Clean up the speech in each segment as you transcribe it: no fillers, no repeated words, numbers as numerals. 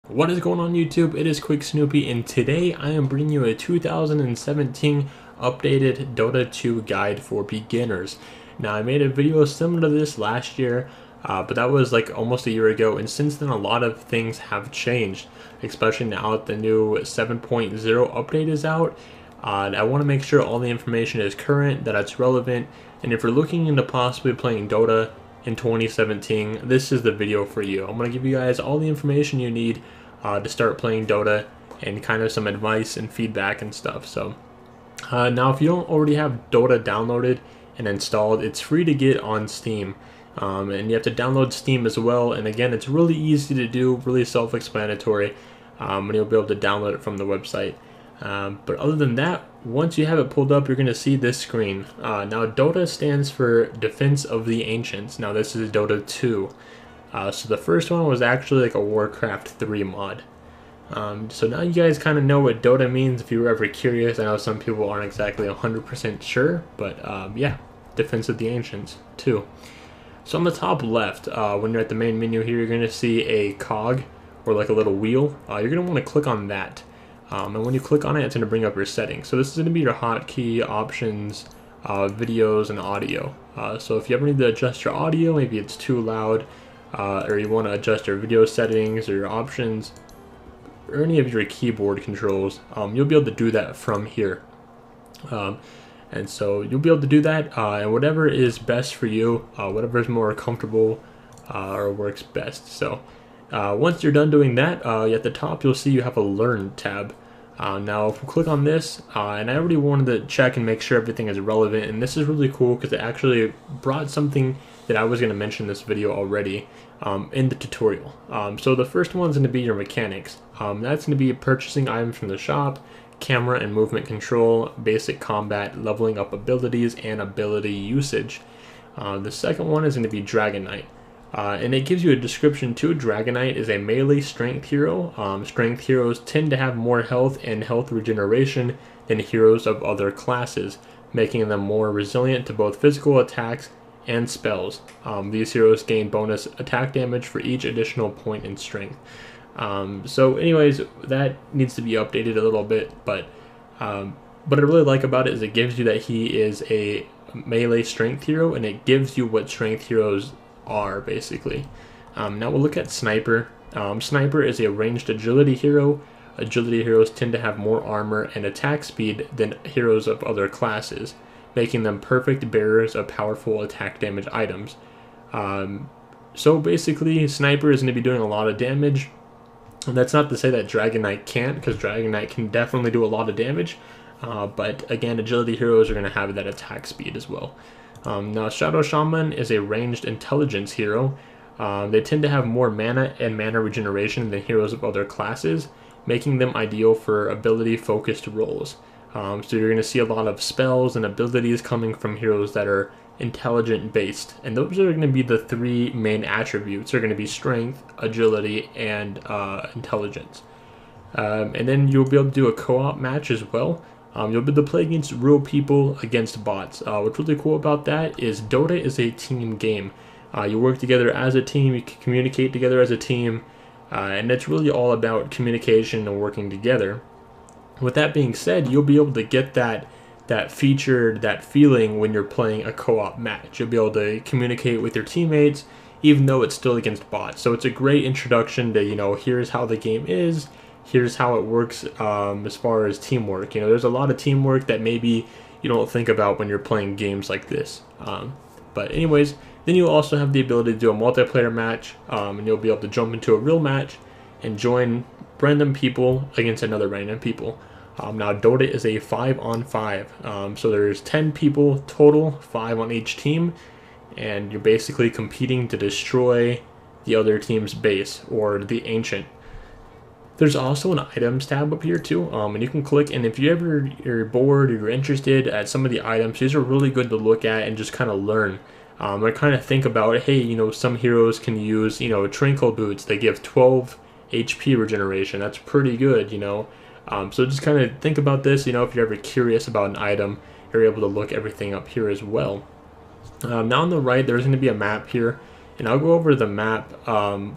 What is going on YouTube? It is Quick Snoopy, and today I am bringing you a 2017 updated Dota 2 guide for beginners. Now I made a video similar to this last year, but that was like almost a year ago, and since then a lot of things have changed, especially now that the new 7.0 update is out. I want to make sure all the information is current, that it's relevant, and if you're looking into possibly playing Dota in 2017, this is the video for you. I'm going to give you guys all the information you need to start playing Dota and kind of some advice and feedback and stuff. So now if you don't already have Dota downloaded and installed, it's free to get on Steam. And you have to download Steam as well, and again, it's really easy to do, really self-explanatory, and you'll be able to download it from the website. But other than that, once you have it pulled up, you're going to see this screen. Now Dota stands for Defense of the Ancients. Now this is Dota 2. So the first one was actually like a Warcraft 3 mod. So now you guys kind of know what Dota means if you were ever curious. I know some people aren't exactly 100% sure, but yeah, Defense of the Ancients 2. So on the top left, when you're at the main menu here, you're going to see a cog or like a little wheel. You're going to want to click on that. And when you click on it, it's going to bring up your settings. So this is going to be your hotkey options, videos, and audio. So if you ever need to adjust your audio, maybe it's too loud, or you want to adjust your video settings or your options, or any of your keyboard controls, you'll be able to do that from here. And so you'll be able to do that, and whatever is best for you, whatever is more comfortable or works best. So once you're done doing that, at the top you'll see you have a Learn tab. Now if we click on this, and I already wanted to check and make sure everything is relevant, and this is really cool because it actually brought something that I was going to mention in this video already in the tutorial. So the first one's going to be your mechanics. That's going to be purchasing items from the shop, camera and movement control, basic combat, leveling up abilities, and ability usage. The second one is going to be Dragon Knight. And it gives you a description too. Dragon Knight is a melee strength hero. Strength heroes tend to have more health and health regeneration than heroes of other classes, making them more resilient to both physical attacks and spells. These heroes gain bonus attack damage for each additional point in strength. So anyways, that needs to be updated a little bit, but what I really like about it is it gives you that he is a melee strength hero, and it gives you what strength heroes are basically. Now we'll look at Sniper. Sniper is a ranged agility hero. Agility heroes tend to have more armor and attack speed than heroes of other classes, making them perfect bearers of powerful attack damage items. So basically, Sniper is going to be doing a lot of damage. And that's not to say that Dragon Knight can't, because Dragon Knight can definitely do a lot of damage. But again, agility heroes are going to have that attack speed as well. Now Shadow Shaman is a ranged intelligence hero. They tend to have more mana and mana regeneration than heroes of other classes, making them ideal for ability focused roles. So you're going to see a lot of spells and abilities coming from heroes that are intelligent based, and those are going to be the three main attributes. They're going to be strength, agility, and intelligence. And then you'll be able to do a co-op match as well. You'll be able to play against real people against bots. What's really cool about that is Dota is a team game. You work together as a team, you can communicate together as a team, and it's really all about communication and working together. With that being said, you'll be able to get that feeling when you're playing a co-op match. You'll be able to communicate with your teammates, even though it's still against bots. So it's a great introduction to, here's how the game is, here's how it works as far as teamwork. There's a lot of teamwork that maybe you don't think about when you're playing games like this. But anyways, then you'll also have the ability to do a multiplayer match, and you'll be able to jump into a real match and join random people against another random people. Now Dota is a 5-on-5, so there's 10 people total, 5 on each team, and you're basically competing to destroy the other team's base, or the Ancient. There's also an items tab up here too, and you can click, and if you're bored or you're interested at some of the items, these are really good to look at and just kind of learn. I kind of think about, hey, some heroes can use, Trinkle Boots. They give 12 HP regeneration. That's pretty good, So just kind of think about this, if you're ever curious about an item, you're able to look everything up here as well. Now on the right, there's going to be a map here, and I'll go over the map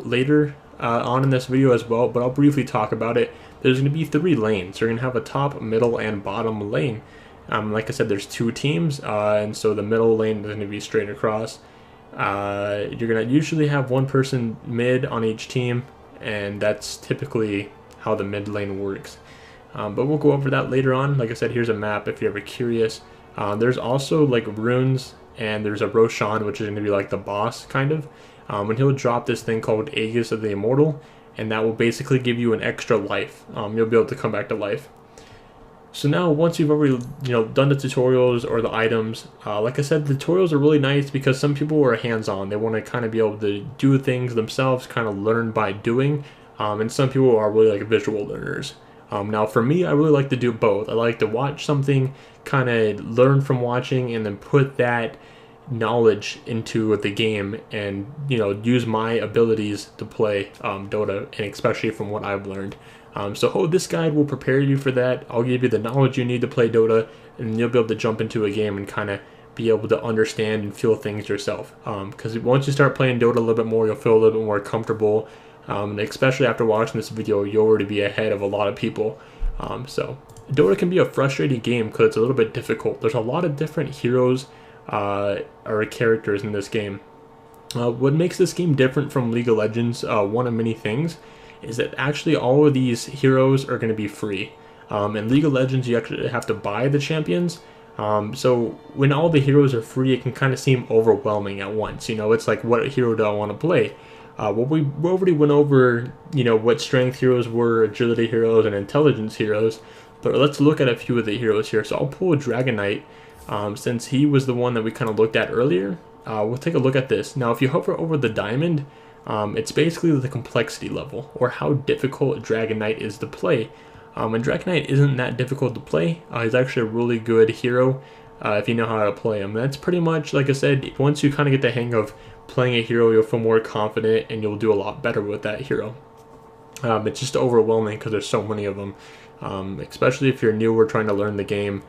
later on in this video as well, but I'll briefly talk about it. There's going to be 3 lanes. You're going to have a top, middle, and bottom lane. Like I said, there's 2 teams, and so the middle lane is going to be straight across. You're going to usually have 1 person mid on each team, and that's typically how the mid lane works. But we'll go over that later on. Like I said, here's a map if you're ever curious. There's also like runes, and there's a Roshan, which is going to be like the boss kind of. And he'll drop this thing called Aegis of the Immortal, and that will basically give you an extra life. You'll be able to come back to life. So now, once you've already done the tutorials or the items, like I said, the tutorials are really nice because some people are hands-on. They want to kind of be able to do things themselves, kind of learn by doing, and some people are really like visual learners. Now for me, I really like to do both. I like to watch something, kind of learn from watching, and then put that knowledge into the game and use my abilities to play Dota, and especially from what I've learned. So this guide will prepare you for that. I'll give you the knowledge you need to play Dota, and you'll be able to jump into a game and kind of be able to understand and feel things yourself. Because once you start playing Dota a little bit more, you'll feel a little bit more comfortable. Especially after watching this video, you'll already be ahead of a lot of people. So Dota can be a frustrating game because it's a little bit difficult. There's a lot of different heroes or characters in this game. What makes this game different from League of Legends, one of many things, is that actually all of these heroes are going to be free. In League of Legends, you actually have to buy the champions. So when all the heroes are free, it can kind of seem overwhelming at once. It's like, what hero do I want to play? Well, we already went over, what strength heroes were, agility heroes, and intelligence heroes. But let's look at a few of the heroes here. So I'll pull Dragon Knight, since he was the one that we kind of looked at earlier. We'll take a look at this. Now, if you hover over the diamond, it's basically the complexity level, or how difficult Dragon Knight is to play. And Dragon Knight isn't that difficult to play. He's actually a really good hero if you know how to play him. That's pretty much, like I said, once you kind of get the hang of playing a hero, you'll feel more confident and you'll do a lot better with that hero. It's just overwhelming because there's so many of them, especially if you're new or trying to learn the game.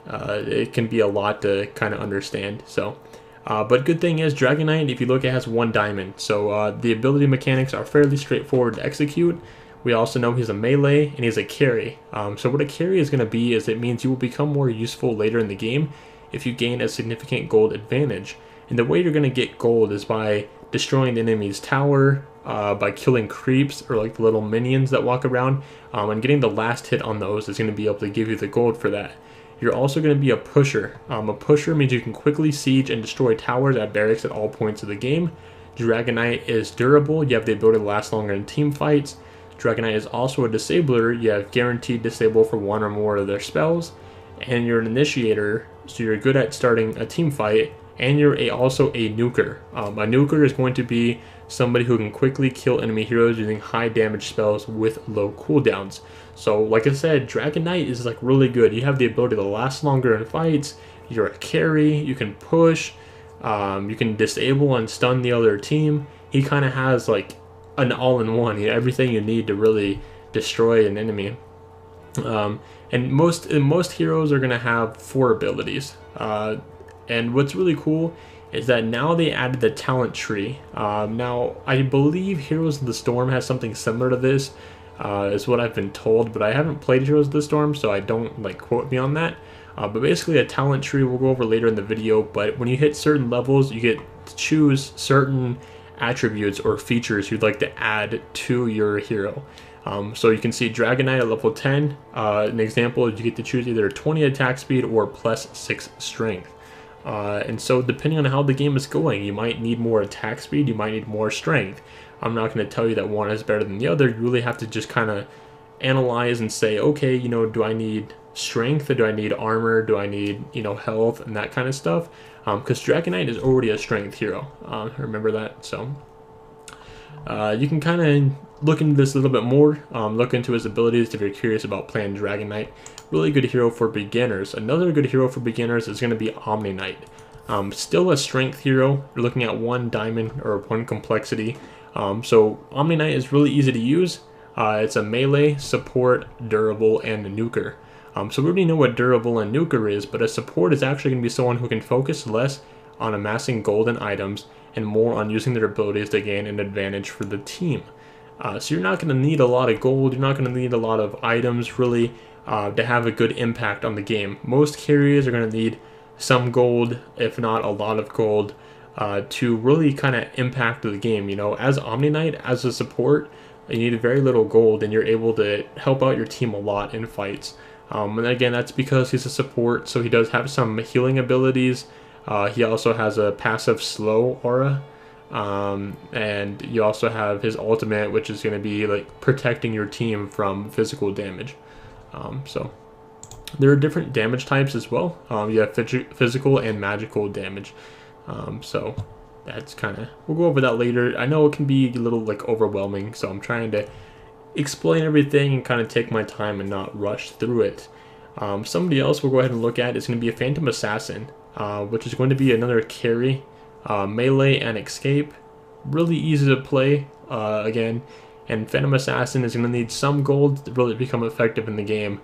It can be a lot to kind of understand. So, but good thing is, Dragon Knight, if you look, it has 1 diamond. So the ability mechanics are fairly straightforward to execute. We also know he's a melee and he's a carry. So what a carry is going to be is it means you will become more useful later in the game if you gain a significant gold advantage. And the way you're going to get gold is by destroying the enemy's tower, by killing creeps or like the little minions that walk around, and getting the last hit on those is going to be able to give you the gold for that. You're also going to be a pusher. A pusher means you can quickly siege and destroy towers at barracks at all points of the game. Dragon Knight is durable. You have the ability to last longer in team fights. Dragon Knight is also a disabler. You have guaranteed disable for 1 or more of their spells. And you're an initiator, so you're good at starting a team fight. And you're also a nuker. A nuker is going to be somebody who can quickly kill enemy heroes using high damage spells with low cooldowns. So like I said, Dragon Knight is like really good. You have the ability to last longer in fights. You're a carry. You can push. You can disable and stun the other team. He kind of has like an all-in-one. Everything you need to really destroy an enemy. And most heroes are going to have 4 abilities. And what's really cool is that now they added the talent tree. Now, I believe Heroes of the Storm has something similar to this, is what I've been told, but I haven't played Heroes of the Storm, so I don't, quote me on that. But basically a talent tree we'll go over later in the video, but when you hit certain levels, you get to choose certain attributes or features you'd like to add to your hero. So you can see Dragon Knight at level 10. An example is you get to choose either 20 attack speed or plus 6 strength. And so depending on how the game is going, you might need more attack speed, you might need more strength. I'm not going to tell you that one is better than the other. You really have to just kind of analyze and say, okay, do I need strength, or do I need armor, do I need, health, and that kind of stuff. Because Dragon Knight is already a strength hero. Remember that. So you can kind of look into this a little bit more, look into his abilities if you're curious about playing Dragon Knight. Really good hero for beginners. Another good hero for beginners is going to be Omni Knight. Still a strength hero. You're looking at 1 diamond or 1 complexity. So Omni Knight is really easy to use. It's a melee, support, durable, and a nuker. So we already know what durable and nuker is, but a support is actually going to be someone who can focus less on amassing golden items and more on using their abilities to gain an advantage for the team. So you're not going to need a lot of gold. You're not going to need a lot of items really to have a good impact on the game. Most carriers are going to need some gold, if not a lot of gold, to really kind of impact the game. You know, as Omni Knight, as a support, you need very little gold, and you're able to help out your team a lot in fights. And again, that's because he's a support, so he does have some healing abilities. He also has a passive slow aura. And you also have his ultimate, which is going to be like protecting your team from physical damage. So there are different damage types as well. You have physical and magical damage. So that's kind of, we'll go over that later. I know it can be a little like overwhelming, so I'm trying to explain everything and kind of take my time and not rush through it. Somebody else we'll go ahead and look at is going to be a Phantom Assassin, which is going to be another carry. Melee and escape, really easy to play again, and Phantom Assassin is going to need some gold to really become effective in the game,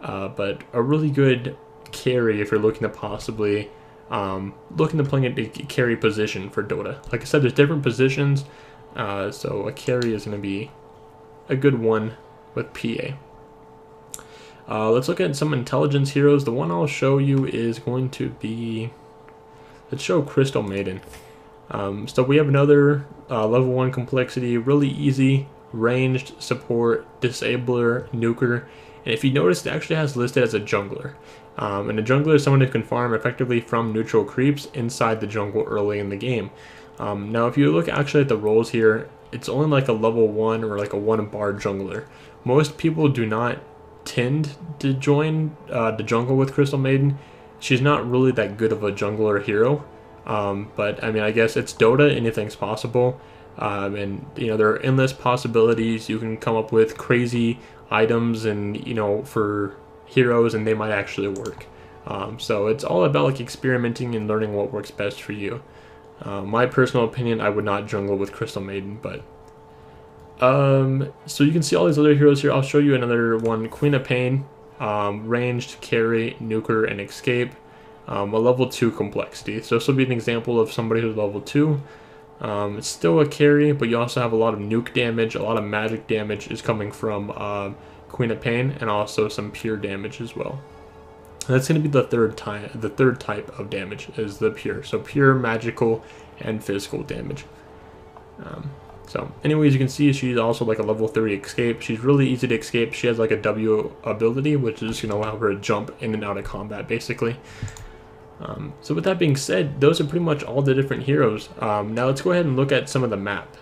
but a really good carry if you're looking to possibly play a carry position for Dota. Like I said, there's different positions, so a carry is going to be a good one with PA. Let's look at some intelligence heroes. The one I'll show you is going to be, let's show Crystal Maiden. So we have another level 1 complexity, really easy, ranged support, disabler, nuker, and if you notice, it actually has listed as a jungler. And a jungler is someone who can farm effectively from neutral creeps inside the jungle early in the game. Now if you look actually at the roles here, it's only like a level 1 or like a 1-bar jungler. Most people do not tend to join the jungle with Crystal Maiden. She's not really that good of a jungler hero, but I mean, I guess it's Dota, anything's possible, and you know, there are endless possibilities. You can come up with crazy items and, you know, for heroes, and they might actually work. So it's all about like experimenting and learning what works best for you. My personal opinion, I would not jungle with Crystal Maiden, but so you can see all these other heroes here. I'll show you another one, Queen of Pain, ranged, carry, nuker, and escape, a level 2 complexity. So this will be an example of somebody who's level 2. It's still a carry, but you also have a lot of nuke damage, a lot of magic damage is coming from Queen of Pain, and also some pure damage as well. And that's going to be the third type of damage is the pure. So pure, magical, and physical damage. So anyways, you can see she's also like a level 3 escape. She's really easy to escape. She has like a W ability, which is going to allow her to jump in and out of combat, basically. So with that being said, those are pretty much all the different heroes. Now let's go ahead and look at some of the map.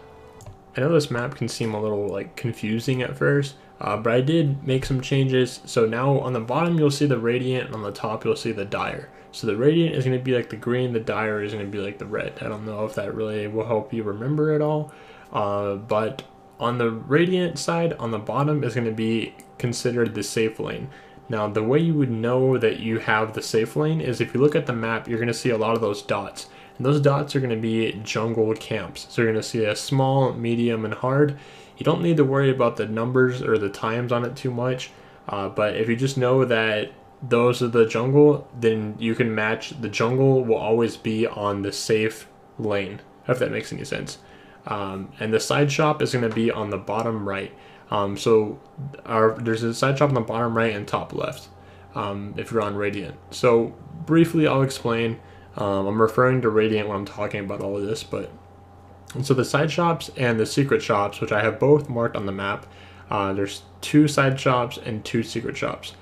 I know this map can seem a little like confusing at first, but I did make some changes. So now on the bottom you'll see the Radiant, and on the top you'll see the Dire. So the Radiant is going to be like the green, the Dire is going to be like the red. I don't know if that really will help you remember it all. But on the Radiant side, on the bottom is going to be considered the safe lane. Now the way you would know that you have the safe lane is if you look at the map, you're going to see a lot of those dots. And those dots are going to be jungle camps. So you're going to see a small, medium, and hard. You don't need to worry about the numbers or the times on it too much. But if you just know that those are the jungle, then you can match. The jungle will always be on the safe lane, if that makes any sense. And the side shop is going to be on the bottom right. So there's a side shop on the bottom right and top left if you're on Radiant. So briefly I'll explain. I'm referring to Radiant when I'm talking about all of this, and so the side shops and the secret shops, which I have both marked on the map, there's 2 side shops and 2 secret shops.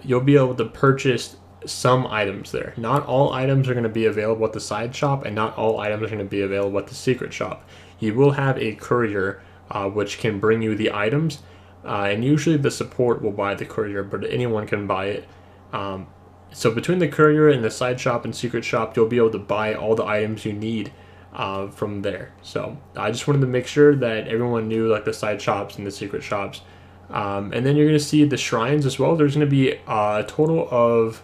You'll be able to purchase some items there. Not all items are going to be available at the side shop, and not all items are going to be available at the secret shop. You will have a courier which can bring you the items, and usually the support will buy the courier, but anyone can buy it. So between the courier and the side shop and secret shop, you'll be able to buy all the items you need from there. So I just wanted to make sure that everyone knew like the side shops and the secret shops. And then you're going to see the shrines as well. There's going to be a total of,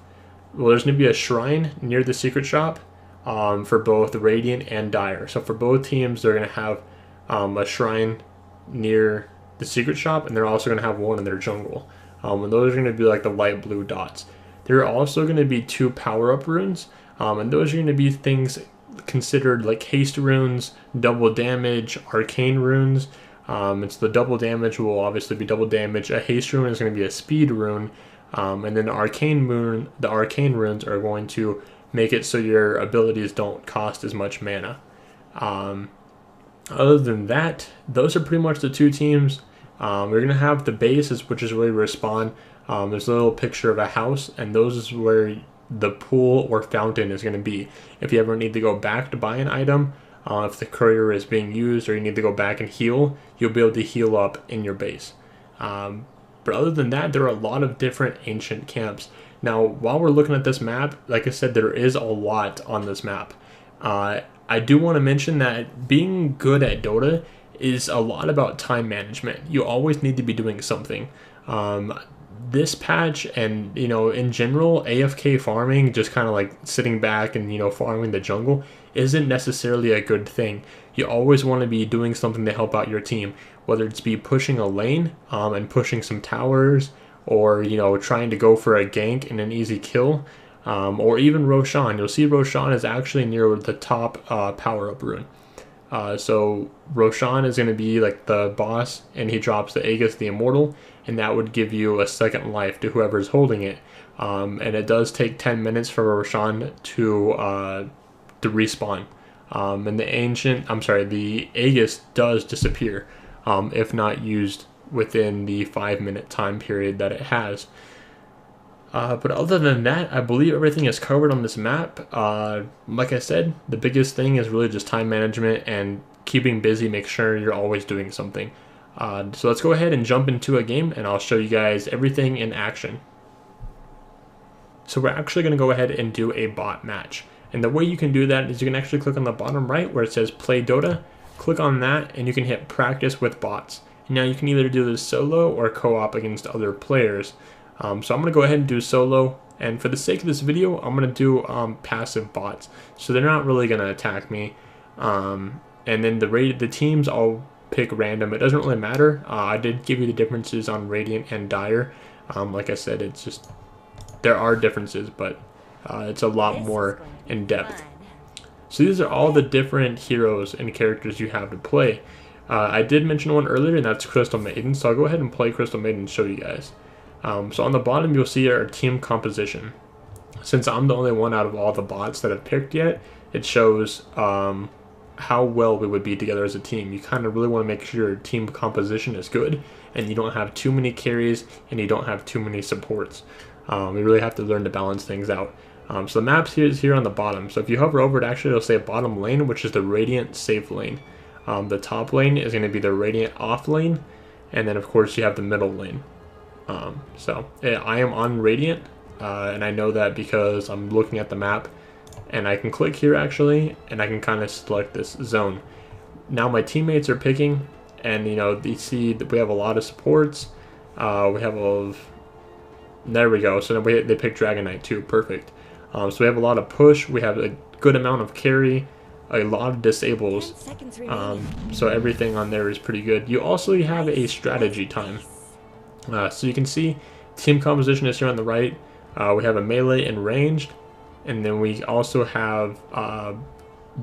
well, there's going to be a shrine near the secret shop for both Radiant and Dire. So for both teams, they're going to have a shrine near the secret shop, and they're also going to have one in their jungle. And those are going to be like the light blue dots. There are also going to be 2 power-up runes, and those are going to be things considered like haste runes, double damage, arcane runes. It's the double damage will obviously be double damage. A haste rune is going to be a speed rune, and then the arcane runes are going to make it so your abilities don't cost as much mana. Other than that, those are pretty much the two teams. We're going to have the bases, which is where you respawn. There's a little picture of a house, and those is where the pool or fountain is going to be. If you ever need to go back to buy an item, if the courier is being used or you need to go back and heal, you'll be able to heal up in your base. But other than that, there are a lot of different ancient camps. Now, while we're looking at this map, like I said, there is a lot on this map. I do want to mention that being good at Dota is a lot about time management. You always need to be doing something. This patch and, in general, AFK farming, just kind of like sitting back and, farming the jungle, isn't necessarily a good thing. You always want to be doing something to help out your team, whether it's be pushing a lane and pushing some towers, or, trying to go for a gank and an easy kill, or even Roshan. You'll see Roshan is actually near the top power-up rune. So Roshan is going to be like the boss, and he drops the Aegis the Immortal, and that would give you a second life to whoever's holding it. And it does take 10 minutes for Roshan to respawn. And the Aegis does disappear if not used within the 5-minute time period that it has. But other than that, I believe everything is covered on this map. Like I said, the biggest thing is really just time management and keeping busy. Make sure you're always doing something. So let's go ahead and jump into a game, and I'll show you guys everything in action. So we're actually going to go ahead and do a bot match. And the way you can do that is you can actually click on the bottom right where it says Play Dota. Click on that, and you can hit Practice with Bots. Now you can either do this solo or co-op against other players. So I'm going to go ahead and do solo, and for the sake of this video, I'm going to do passive bots. So they're not really going to attack me. And then the teams I'll pick random. It doesn't really matter. I did give you the differences on Radiant and Dire. Like I said, it's just, there are differences, but it's a lot more in depth. So these are all the different heroes and characters you have to play. I did mention one earlier, and that's Crystal Maiden. So I'll go ahead and play Crystal Maiden and show you guys. So on the bottom, you'll see our team composition. Since I'm the only one out of all the bots that I've picked yet, it shows how well we would be together as a team. You kind of really want to make sure your team composition is good, and you don't have too many carries, and you don't have too many supports. We really have to learn to balance things out. So the map is here on the bottom. So if you hover over it, actually it'll say bottom lane, which is the Radiant safe lane. The top lane is going to be the Radiant off lane, and then of course you have the middle lane. So I am on Radiant, and I know that because I'm looking at the map, and I can click here actually, and I can kind of select this zone. Now my teammates are picking, and you see that we have a lot of supports. We have there we go. So they pick Dragon Knight too. Perfect. So we have a lot of push. We have a good amount of carry, a lot of disables. So everything on there is pretty good. You also have a strategy time. So you can see team composition is here on the right. We have a melee and ranged, and then we also have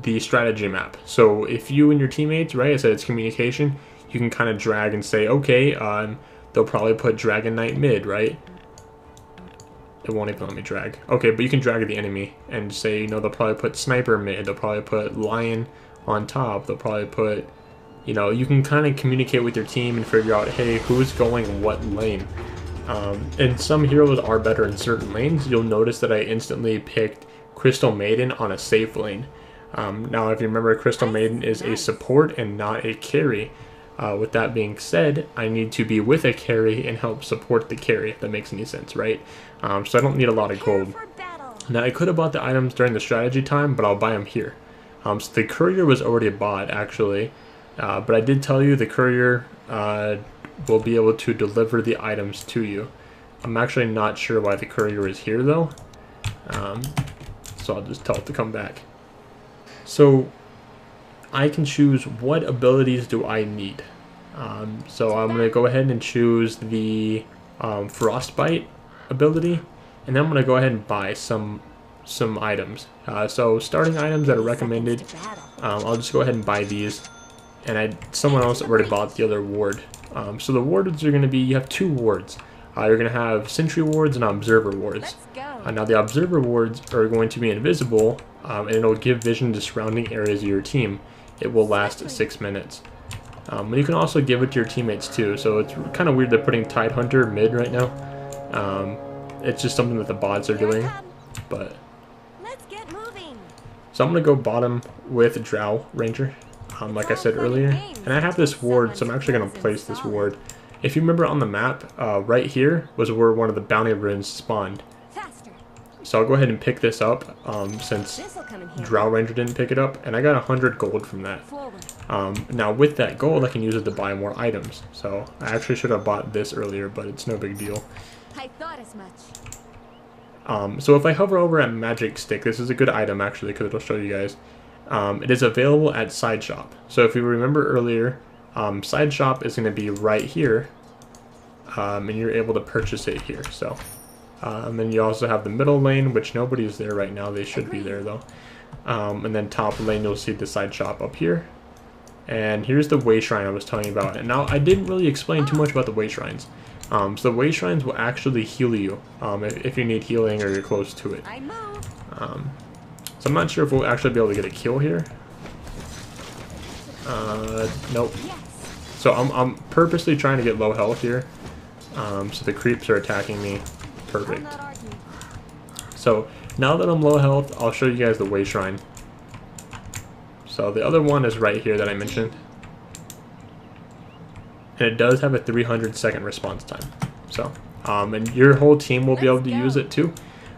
the strategy map. So if you and your teammates, right, I said it's communication, you can kind of drag and say, okay, they'll probably put Dragon Knight mid, right? It won't even let me drag. Okay, but you can drag the enemy and say, they'll probably put Sniper mid, they'll probably put Lion on top, they'll probably put, you can kind of communicate with your team and figure out, hey, who's going what lane. And some heroes are better in certain lanes. You'll notice that I instantly picked Crystal Maiden on a safe lane. Now, if you remember, Crystal Maiden is a support and not a carry. With that being said, I need to be with a carry and help support the carry, if that makes any sense, right? So I don't need a lot of gold. Now, I could have bought the items during the strategy time, but I'll buy them here. So the courier was already bought, actually. But I did tell you the courier will be able to deliver the items to you. I'm actually not sure why the courier is here, though. So I'll just tell it to come back. So I can choose what abilities do I need. So I'm going to go ahead and choose the Frostbite ability, and then I'm going to go ahead and buy some items. So starting items that are recommended, I'll just go ahead and buy these. and someone else already bought the other ward. So the wards are going to be, you have 2 wards. You're going to have sentry wards and observer wards. Now the observer wards are going to be invisible, and it'll give vision to surrounding areas of your team. It will last 6 minutes. And you can also give it to your teammates too, so it's kind of weird they're putting Tide Hunter mid right now. It's just something that the bots are doing, but... So I'm going to go bottom with Drow Ranger, like I said earlier. And I have this ward, so I'm actually going to place this ward. If you remember on the map, right here was where one of the bounty runes spawned. So I'll go ahead and pick this up, since Drow Ranger didn't pick it up, and I got 100 gold from that. Now with that gold, I can use it to buy more items. So I actually should have bought this earlier, but it's no big deal. I thought as much. So if I hover over at Magic Stick, this is a good item actually because it'll show you guys. It is available at Side Shop. So if you remember earlier, Side Shop is going to be right here, and you're able to purchase it here. So, and then you also have the middle lane, which nobody's there right now. They should be there though. And then top lane, you'll see the Side Shop up here. And here's the way shrine I was telling you about. And now I didn't really explain too much about the way shrines. So the way shrines will actually heal you if you need healing or you're close to it. So I'm not sure if we'll actually be able to get a kill here. Nope. So I'm purposely trying to get low health here. So the creeps are attacking me. Perfect. So now that I'm low health, I'll show you guys the way shrine. So the other one is right here that I mentioned. And it does have a 300-second response time. So, and your whole team will be able to use it too.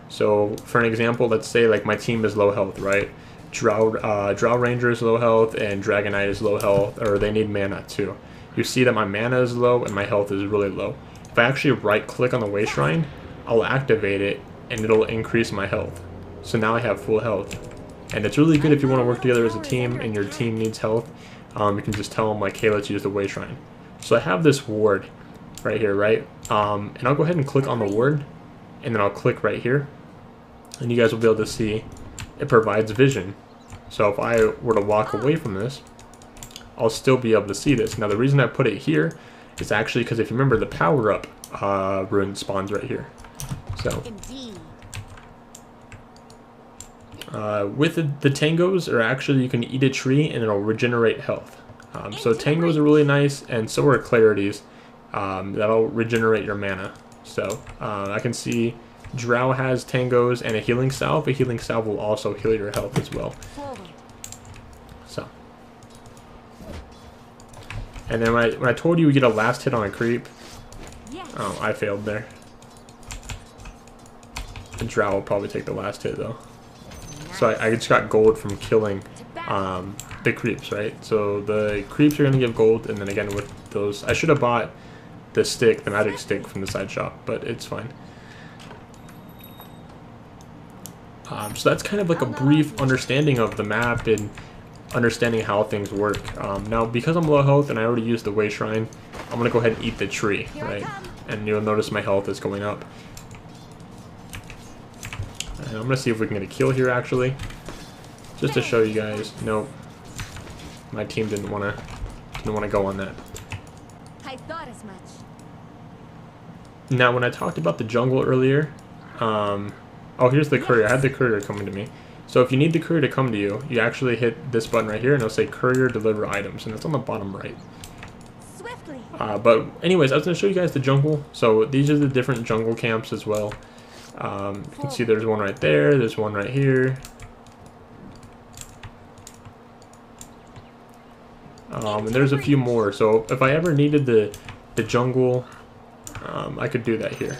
So, for an example, let's say like my team is low health, right? Drow Ranger is low health and Dragonite is low health, or they need mana too. You see that my mana is low and my health is really low. If I actually right-click on the way shrine, I'll activate it and it'll increase my health. So now I have full health. And it's really good if you want to work together as a team and your team needs health. You can just tell them like, hey, let's use the way shrine. So I have this ward right here, right? And I'll go ahead and click on the ward, and then I'll click right here, and you guys will be able to see it provides vision. So if I were to walk away from this, I'll still be able to see this. Now the reason I put it here is actually because if you remember, the power-up rune spawns right here. So with the tangos, or actually you can eat a tree and it'll regenerate health. So tangos are really nice, and so are clarities. That'll regenerate your mana. So I can see Drow has tangos and a healing salve. A healing salve will also heal your health as well. So, and then when I told you we get a last hit on a creep, oh, I failed there. The Drow will probably take the last hit though. So I just got gold from killing the creeps, right? So the creeps are going to give gold, and then again with those, I should have bought the stick, the magic stick from the side shop, but it's fine. So that's kind of like a brief understanding of the map and understanding how things work. Now, because I'm low health and I already used the way shrine, I'm going to go ahead and eat the tree, right? And you'll notice my health is going up. And I'm going to see if we can get a kill here, actually. Just to show you guys. Nope. My team didn't want to go on that. I thought as much. Now, when I talked about the jungle earlier, oh, here's the courier. I had the courier coming to me. So if you need the courier to come to you, you actually hit this button right here, and it'll say courier deliver items, and it's on the bottom right. Swiftly. But anyways, I was going to show you guys the jungle. So these are the different jungle camps as well. You can see there's one right there. There's one right here. And there's a few more. So if I ever needed the jungle, I could do that here.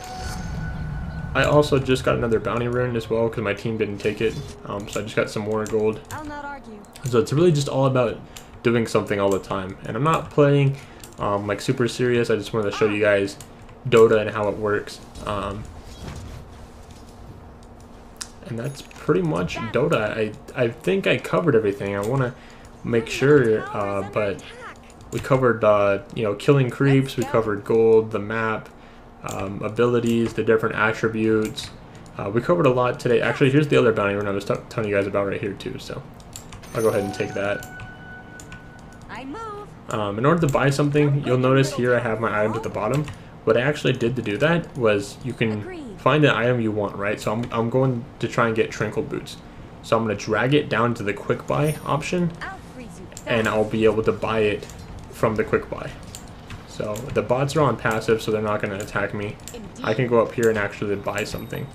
I also just got another bounty rune as well because my team didn't take it. So I just got some more gold. I'll not argue. So it's really just all about doing something all the time. And I'm not playing like super serious. I just wanted to show you guys Dota and how it works. And that's pretty much Dota. I think I covered everything. I want to make sure, but we covered you know, killing creeps, we covered gold, the map, abilities, the different attributes. We covered a lot today. Actually, here's the other bounty rune I was telling you guys about right here too, so I'll go ahead and take that. I move. In order to buy something, you'll notice here I have my items at the bottom. What I actually did to do that was you can find the item you want, right? So I'm going to try and get Trinkle Boots. So I'm going to drag it down to the quick buy option, and I'll be able to buy it from the quick buy. So the bots are on passive, so they're not going to attack me. I can go up here and actually buy something.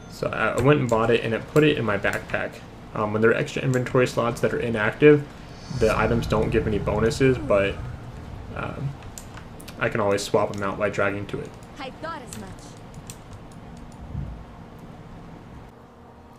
So I went and bought it, and it put it in my backpack. When there are extra inventory slots that are inactive, the items don't give any bonuses, but I can always swap them out by dragging to it. I thought as much.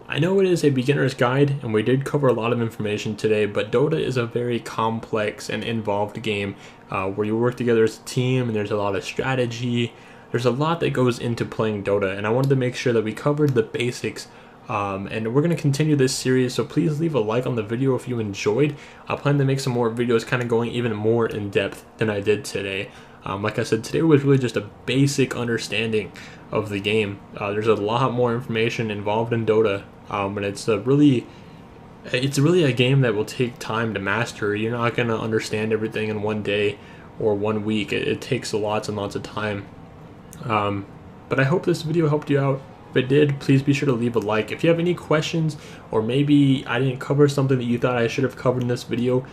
I know it is a beginner's guide, and we did cover a lot of information today, but Dota is a very complex and involved game where you work together as a team, and there's a lot of strategy. There's a lot that goes into playing Dota, and I wanted to make sure that we covered the basics. And we're going to continue this series, so please leave a like on the video if you enjoyed. I plan to make some more videos kind of going even more in depth than I did today. Like I said, today was really just a basic understanding of the game. There's a lot more information involved in Dota, and it's really a game that will take time to master. You're not going to understand everything in one day or 1 week. It takes lots and lots of time. But I hope this video helped you out. If it did, please be sure to leave a like. If you have any questions, or maybe I didn't cover something that you thought I should have covered in this video,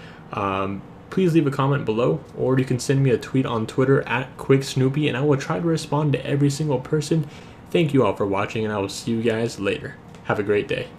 please leave a comment below, or you can send me a tweet on Twitter at QuickSnoopy, and I will try to respond to every single person. Thank you all for watching, and I will see you guys later. Have a great day.